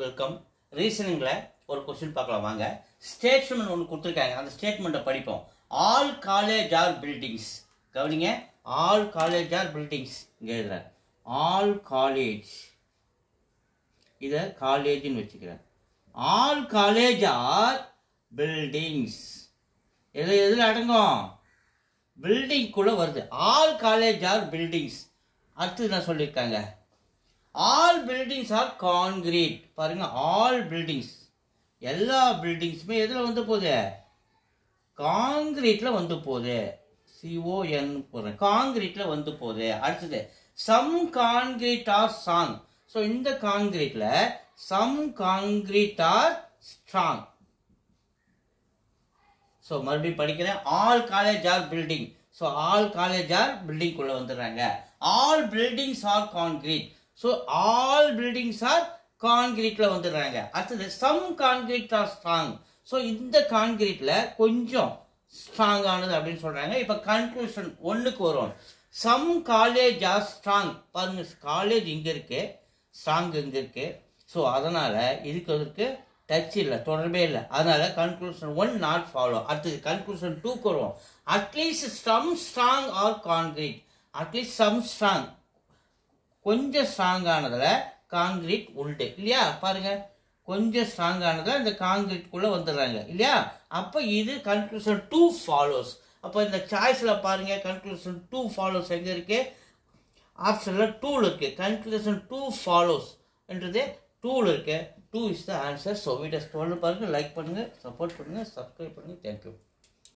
Welcome. ரீசனிங்ல ஒரு question பார்க்கலாம் வாங்க. ஸ்டேட்மென்ட் ஒன்னு கொடுத்திருக்காங்க. அந்த ஸ்டேட்மென்ட்டை படிப்போம். All college are buildings. கவனிங்க. ஆல் காலேஜ் ஆர் பில்டிங்ஸ் இங்க எழுதுறேன். All college. இத காலேஜ்னு வெச்சுக்கிறேன். All college are buildings. எதுல அடங்கும்? பில்டிங் குள்ள வருது. All college are buildings. அடுத்து என்ன சொல்லிருக்காங்க? All buildings are concrete. பாருங்க, ஆல் பில்டிங்ஸ் எல்லா பில்டிங்ஸுமே எதுல வந்து போகுது? கான்கிரீட்ல வந்து போகுது. CON போடுறேன். கான்கிரீட்ல வந்து போகுது. அடுத்தது some concrete are strong. So இந்த கான்கிரீட்ல some concrete are strong. So மறுபடியும் படிக்கிறேன். All college are building. So all college are building குள்ள வந்துடுறாங்க. All buildings are concrete. So all buildings are கான்கிரீட்ல வந்துடுறாங்க. அடுத்தது some concrete are strong. So இந்த கான்கிரீட்ல கொஞ்சம் ஸ்ட்ராங் ஆனது அப்படின்னு சொல்றாங்க. இப்ப கன்க்ளூஷன் ஒன்னுக்கு வரும். Some college are strong. பாருங்க, காலேஜ் இங்க இருக்கு, ஸ்ட்ராங் இங்க இருக்கு. ஸோ அதனால இதுக்கு டச் இல்லை, தொடர்பே இல்லை. அதனால கன்க்ளூஷன் 1 நாட் ஃபாலோ. அடுத்தது கன்க்ளூஷன் 2க்கு வருவோம். At least some strong or concrete. At least some strong, கொஞ்சம் ஸ்ட்ராங் ஆனதுல கான்கிரீட் உண்டு இல்லையா? பாருங்க, கொஞ்சம் ஸ்ட்ராங் ஆனதுல இந்த கான்கிரீட் குள்ள வந்துடுறாங்க இல்லையா? அப்ப இது கன்க்ளூஷன் 2 ஃபாலோஸ். அப்ப இந்த சாய்ஸ்ல பாருங்க, கன்க்ளூஷன் 2 ஃபாலோஸ் எங்க இருக்கு? ஆப்ஷன்ல 2 இருக்கு. கன்க்ளூஷன் 2 ஃபாலோஸ் என்றது 2 இருக்கு. 2 is the answer. So videos பாருங்க, லைக் பண்ணுங்க, சப்போர்ட் பண்ணுங்க, சப்ஸ்கிரைப் பண்ணுங்க. தேங்க்யூ.